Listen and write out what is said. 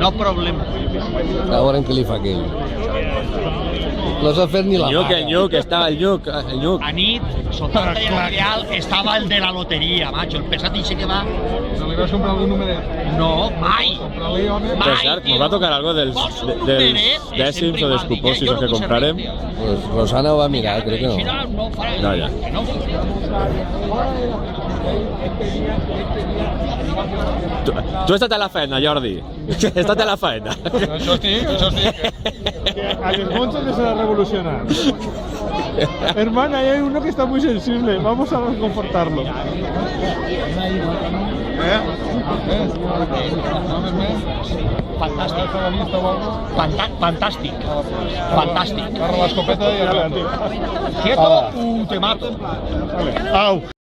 No problem. A veure què li fa aquell. No s'ha fet ni la El Lluc, estava el Lluc. Anit, sota el real, estava el de la loteria, macho. El pesat dice que va... No li vas comprar algun número? No, mai. César, nos va a tocar algo dels dècims o dels cupòsisos que comprarem. Pues Rosana ho va mirar, crec que no. No, ja. Tu estàs a la feina, Jordi. Estàs a la feina. Això estic. A los monchos les será revolucionar. Hermana, hay uno que está muy sensible. Vamos a confortarlo. Fantàstic. Fantàstic. Agarra la escopeta y adelante. Quieto, te mato. Au.